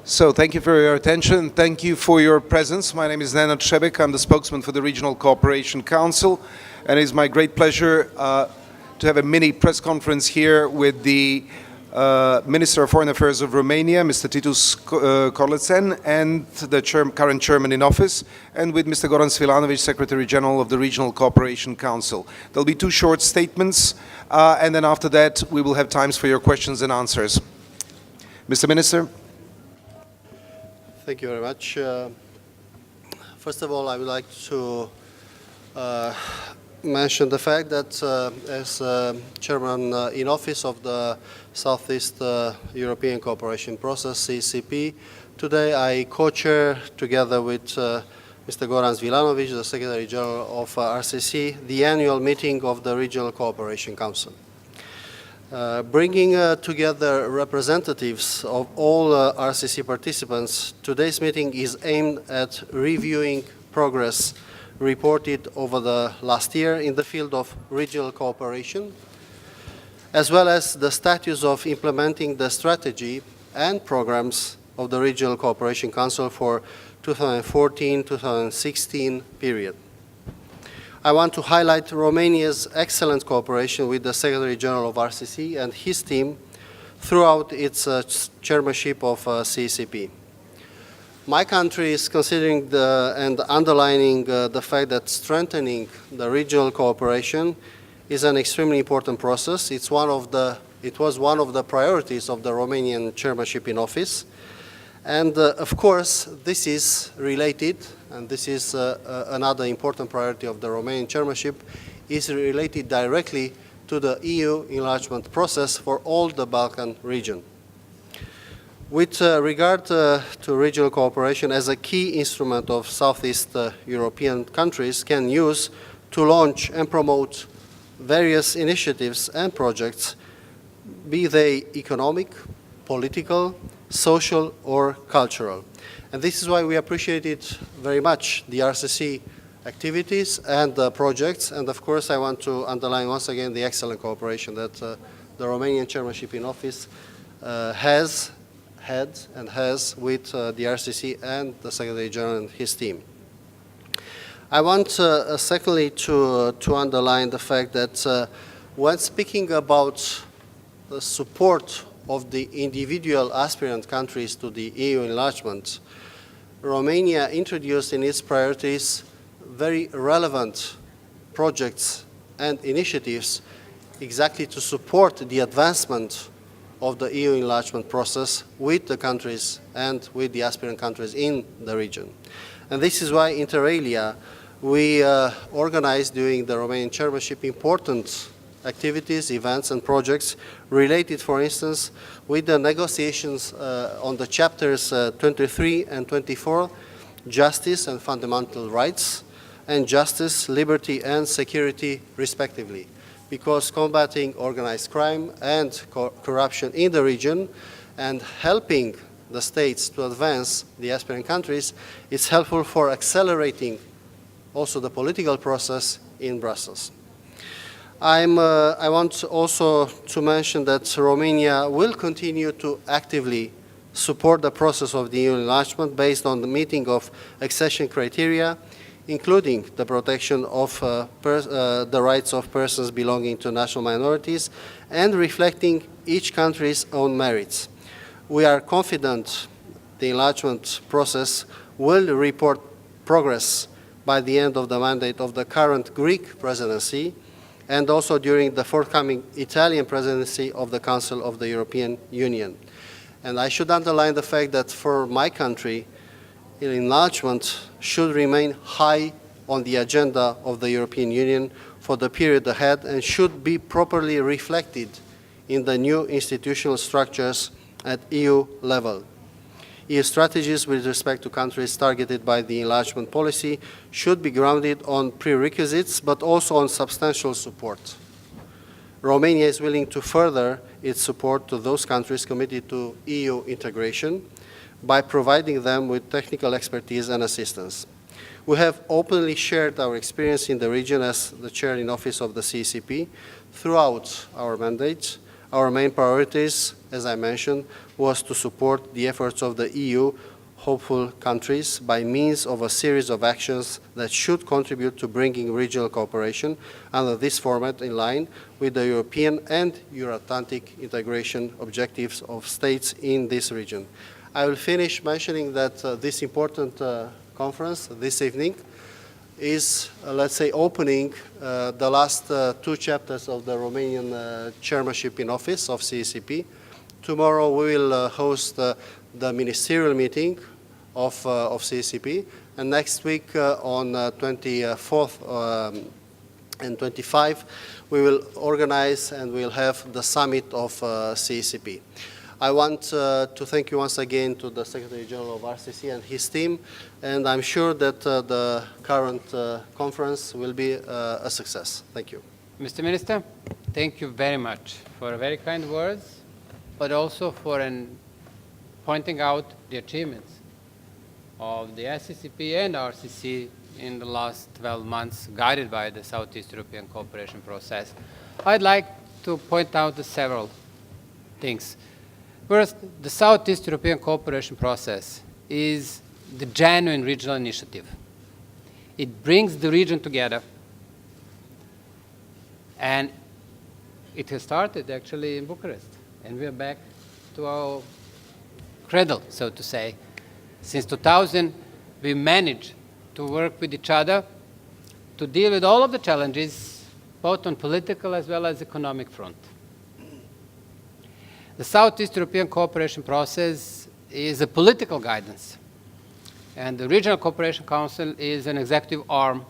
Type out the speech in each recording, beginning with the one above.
So thank you for your attention. Thank you for your presence. My name is Nenad Šebek. I'm the spokesman for the Regional Cooperation Council. And it is my great pleasure to have a mini press conference here with the Minister of Foreign Affairs of Romania, Mr. Titus Corlăţean, and the current chairman in office, and with Mr. Goran Svilanović, Secretary General of the Regional Cooperation Council. There'll be two short statements, and then after that we will have times for your questions and answers. Mr. Minister. Thank you very much. First of all, I would like to mention the fact that as chairman in office of the Southeast European Cooperation Process, CCP, today I co-chair together with Mr. Goran Svilanović, the Secretary General of RCC, the annual meeting of the Regional Cooperation Council. Bringing together representatives of all RCC participants, today's meeting is aimed at reviewing progress reported over the last year in the field of regional cooperation, as well as the status of implementing the strategy and programs of the Regional Cooperation Council for 2014-2016 period. I want to highlight Romania's excellent cooperation with the Secretary General of RCC and his team throughout its chairmanship of CCP. My country is considering and underlining the fact that strengthening the regional cooperation is an extremely important process. It was one of the priorities of the Romanian chairmanship in office. And of course, this is related, and this is another important priority of the Romanian chairmanship, is related directly to the EU enlargement process for all the Balkan region. With regard to regional cooperation as a key instrument of Southeast European countries can use to launch and promote various initiatives and projects, be they economic, political, social or cultural. And this is why we appreciated very much the RCC activities and the projects. And of course, I want to underline once again the excellent cooperation that the Romanian chairmanship in office has had and has with the RCC and the Secretary General and his team. I want secondly to underline the fact that when speaking about the support of the individual aspirant countries to the EU enlargement, Romania introduced in its priorities very relevant projects and initiatives exactly to support the advancement of the EU enlargement process with the countries and with the aspirant countries in the region. And this is why inter alia we organized during the Romanian chairmanship important activities, events and projects related, for instance, with the negotiations on the chapters 23 and 24, justice and fundamental rights, and justice, liberty and security respectively. Because combating organized crime and corruption in the region and helping the states to advance the aspirant countries is helpful for accelerating also the political process in Brussels. I want also to mention that Romania will continue to actively support the process of the EU enlargement based on the meeting of accession criteria, including the protection of the rights of persons belonging to national minorities and reflecting each country's own merits. We are confident the enlargement process will report progress by the end of the mandate of the current Greek presidency and also during the forthcoming Italian presidency of the Council of the European Union. And I should underline the fact that for my country, enlargement should remain high on the agenda of the European Union for the period ahead and should be properly reflected in the new institutional structures at EU level. EU strategies with respect to countries targeted by the enlargement policy should be grounded on prerequisites but also on substantial support. Romania is willing to further its support to those countries committed to EU integration by providing them with technical expertise and assistance. We have openly shared our experience in the region as the chair in office of the CCP throughout our mandate. Our main priorities, as I mentioned, was to support the efforts of the EU hopeful countries by means of a series of actions that should contribute to bringing regional cooperation under this format in line with the European and Euro-Atlantic integration objectives of states in this region. I will finish mentioning that this important conference this evening is, let's say, opening the last two chapters of the Romanian chairmanship in office of CECP. Tomorrow we will host the ministerial meeting of CECP, and next week on 24th and 25, we will organize and we'll have the summit of CECP. I want to thank you once again to the Secretary General of RCC and his team, and I'm sure that the current conference will be a success. Thank you. Mr. Minister, thank you very much for very kind words, but also for pointing out the achievements of the SCCP and RCC in the last 12 months, guided by the Southeast European cooperation process. I'd like to point out several things. First, the Southeast European cooperation process is the genuine regional initiative. It brings the region together, and it has started actually in Bucharest, and we are back to our cradle, so to say. Since 2000, we managed to work with each other to deal with all of the challenges, both on political as well as economic front. The Southeast European cooperation process is a political guidance, and the Regional Cooperation Council is an executive arm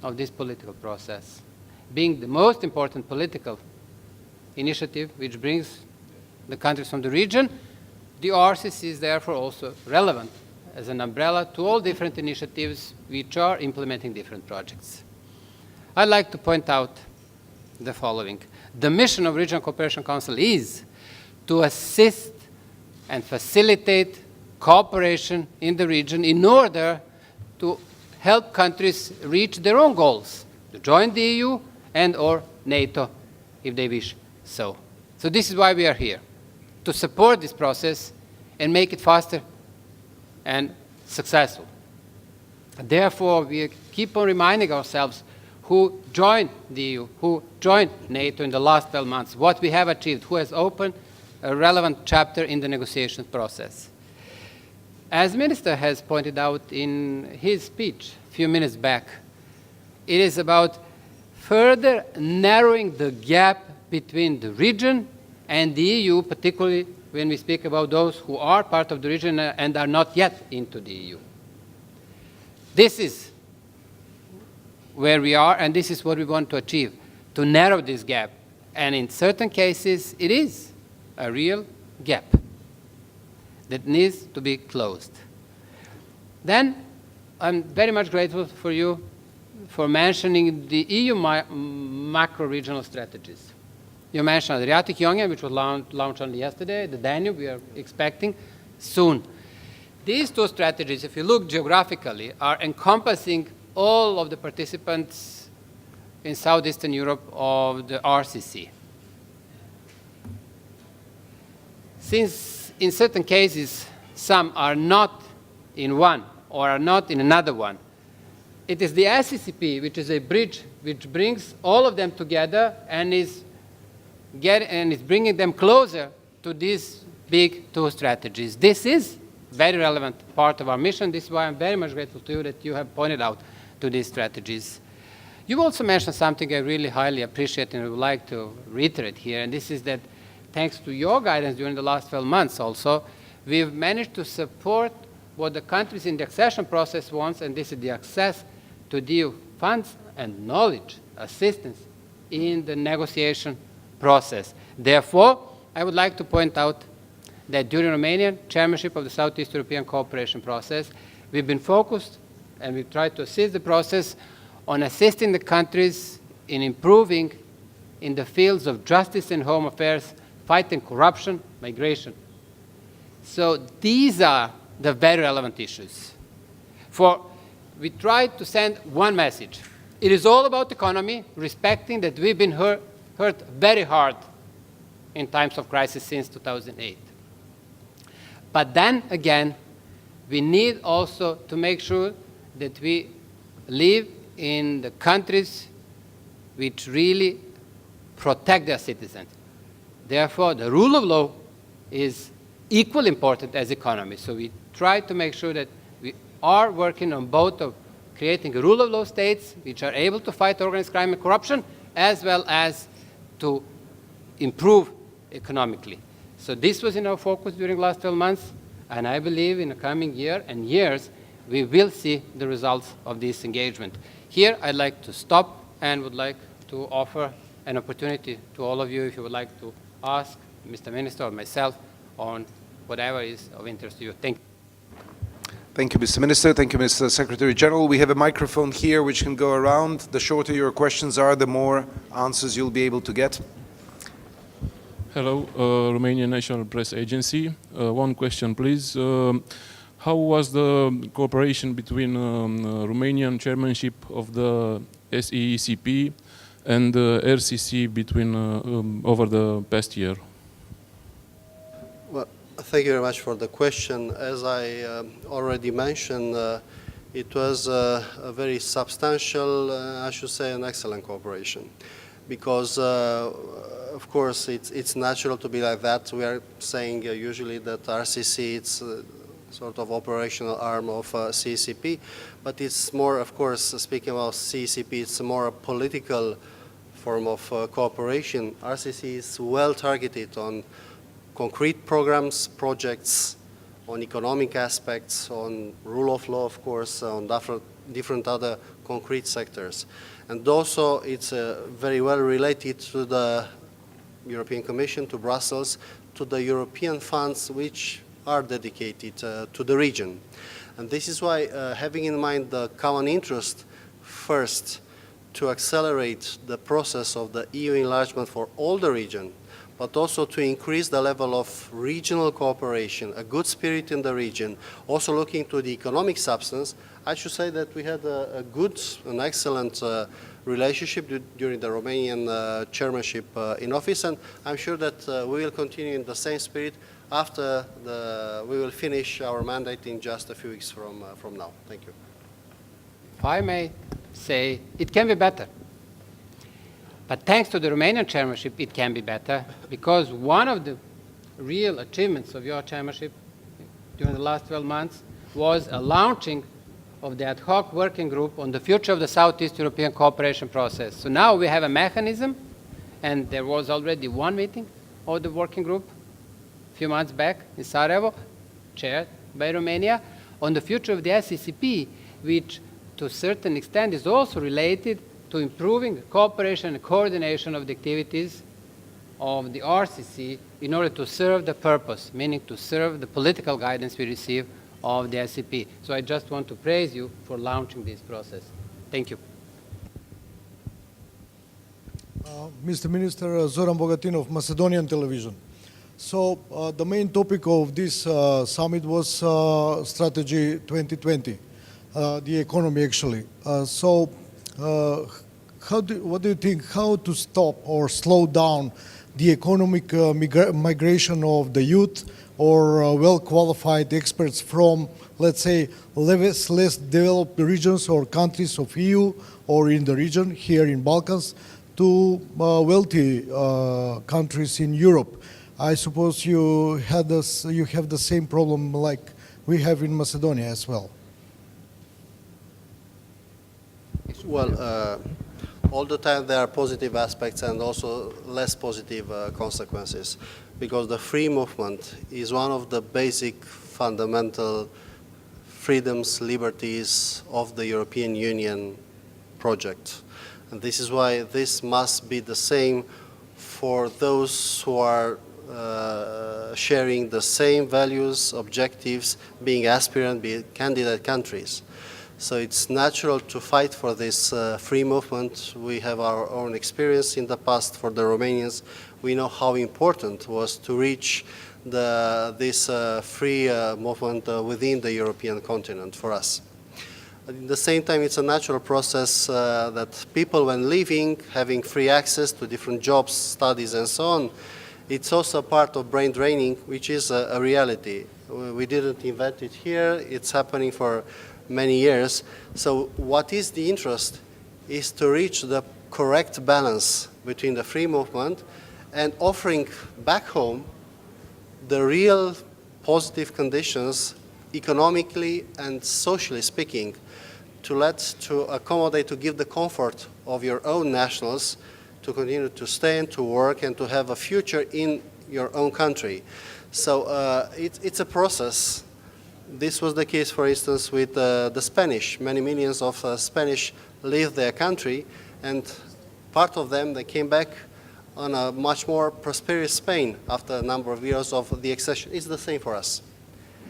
of this political process, being the most important political initiative which brings the countries from the region. The RCC is therefore also relevant as an umbrella to all different initiatives which are implementing different projects. I'd like to point out the following. The mission of Regional Cooperation Council is to assist and facilitate cooperation in the region in order to help countries reach their own goals, to join the EU and or NATO if they wish so. So this is why we are here, to support this process and make it faster and successful. Therefore, we keep on reminding ourselves who joined the EU, who joined NATO in the last 12 months, what we have achieved, who has opened a relevant chapter in the negotiation process. As the Minister has pointed out in his speech a few minutes back, it is about further narrowing the gap between the region and the EU, particularly when we speak about those who are part of the region and are not yet into the EU. This is where we are, and this is what we want to achieve, to narrow this gap. And in certain cases, it is a real gap that needs to be closed. Then, I'm very much grateful for you for mentioning the EU macro-regional strategies. You mentioned the Adriatic Union, which was launched only yesterday, the Danube we are expecting soon. These two strategies, if you look geographically, are encompassing all of the participants in Southeastern Europe of the RCC. Since in certain cases some are not in one or are not in another one, it is the SCCP which is a bridge which brings all of them together and is bringing them closer to these big two strategies. This is a very relevant part of our mission. This is why I'm very much grateful to you that you have pointed out to these strategies. You also mentioned something I really highly appreciate and would like to reiterate here, and this is that thanks to your guidance during the last 12 months also, we've managed to support what the countries in the accession process wants, and this is the access to the EU funds and knowledge, assistance in the negotiation process. Therefore, I would like to point out that during Romanian chairmanship of the Southeast European cooperation process, we've been focused and we've tried to assist the process on assisting the countries in improving in the fields of justice and home affairs, fighting corruption, migration. So these are the very relevant issues. For we tried to send one message. It is all about economy, respecting that we've been hurt very hard in times of crisis since 2008. But then again, we need also to make sure that we live in the countries which really protect their citizens. Therefore, the rule of law is equally important as economy. So we try to make sure that we are working on both of creating a rule of law states which are able to fight organized crime and corruption, as well as to improve economically. So this was in our focus during the last 12 months, and I believe in the coming year and years, we will see the results of this engagement. Here, I'd like to stop and would like to offer an opportunity to all of you if you would like to ask Mr. Minister or myself on whatever is of interest to you. Thank you. Thank you, Mr. Minister. Thank you, Mr. Secretary General. We have a microphone here which can go around. The shorter your questions are, the more answers you'll be able to get. Hello, Romanian National Press Agency. One question, please. How was the cooperation between Romanian chairmanship of the SEECP and the RCC between over the past year? Well, thank you very much for the question. As I already mentioned, it was a very substantial, I should say, an excellent cooperation. Because, of course, it's natural to be like that. We are saying usually that RCC, it's sort of operational arm of CCP, but it's more, of course, speaking about CCP, it's more a political form of cooperation. RCC is well targeted on concrete programs, projects, on economic aspects, on rule of law, of course, on different other concrete sectors. And also, it's very well related to the European Commission, to Brussels, to the European funds which are dedicated to the region. And this is why, having in mind the common interest, first, to accelerate the process of the EU enlargement for all the region, but also to increase the level of regional cooperation, a good spirit in the region, also looking to the economic substance, I should say that we had a good and excellent relationship during the Romanian chairmanship in office, and I'm sure that we will continue in the same spirit after we will finish our mandate in just a few weeks from now. Thank you. If I may say, it can be better. But thanks to the Romanian chairmanship, it can be better, because one of the real achievements of your chairmanship during the last 12 months was a launching of the ad hoc working group on the future of the Southeast European cooperation process. So now we have a mechanism, and there was already one meeting of the working group a few months back in Sarajevo, chaired by Romania, on the future of the SCCP, which to a certain extent is also related to improving the cooperation and coordination of the activities of the RCC in order to serve the purpose, meaning to serve the political guidance we receive of the SCP. So I just want to praise you for launching this process. Thank you. Mr. Minister, Zoran Bogatin of Macedonian Television. So the main topic of this summit was Strategy 2020, the economy actually. What do you think, how to stop or slow down the economic migration of the youth or well-qualified experts from, let's say, less developed regions or countries of EU or in the region, here in Balkans, to wealthy countries in Europe? I suppose you have the same problem like we have in Macedonia as well. Well, all the time there are positive aspects and also less positive consequences, because the free movement is one of the basic fundamental freedoms, liberties of the European Union project. And this is why this must be the same for those who are sharing the same values, objectives, being aspirant, being candidate countries. So it's natural to fight for this free movement. We have our own experience in the past for the Romanians. We know how important it was to reach this free movement within the European continent for us. At the same time, it's a natural process that people, when leaving, having free access to different jobs, studies, and so on, It's also part of brain draining, which is a reality. We didn't invent it here. It's happening for many years. So what is the interest is to reach the correct balance between the free movement and offering back home the real positive conditions, economically and socially speaking, to accommodate, to give the comfort of your own nationals to continue to stay and to work and to have a future in your own country. So it's a process. This was the case, for instance, with the Spanish. Many millions of Spanish leave their country, and part of them, they came back on a much more prosperous Spain after a number of years of the accession. It's the same for us.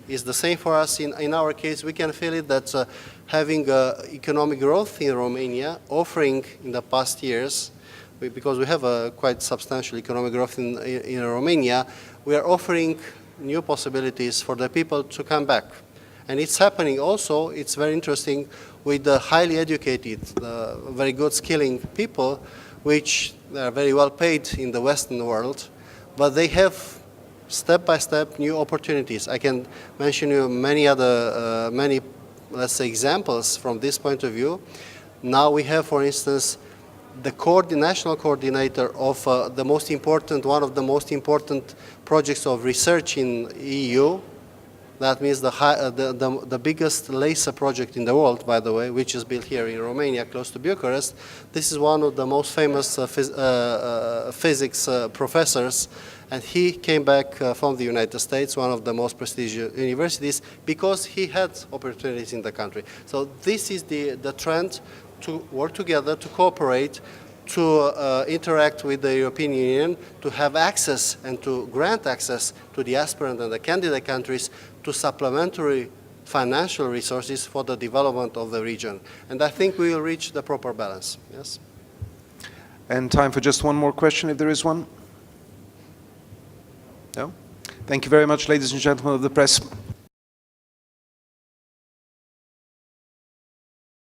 It's the same for us. In our case, we can feel it that having economic growth in Romania, offering in the past years, because we have a quite substantial economic growth in Romania, we are offering new possibilities for the people to come back. And it's happening also, it's very interesting, with the highly educated, very good skilling people, which are very well paid in the Western world, but they have step-by-step new opportunities. I can mention you many other, let's say, examples from this point of view. Now we have, for instance, the national coordinator of the most important, one of the most important projects of research in EU. That means the biggest laser project in the world, by the way, which is built here in Romania, close to Bucharest. This is one of the most famous physics professors, and he came back from the United States, one of the most prestigious universities, because he had opportunities in the country. So this is the trend, to work together, to cooperate, to interact with the European Union, to have access and to grant access to the aspirant and the candidate countries to supplementary financial resources for the development of the region. And I think we will reach the proper balance. Yes? And time for just one more question, if there is one. No? Thank you very much, ladies and gentlemen of the press.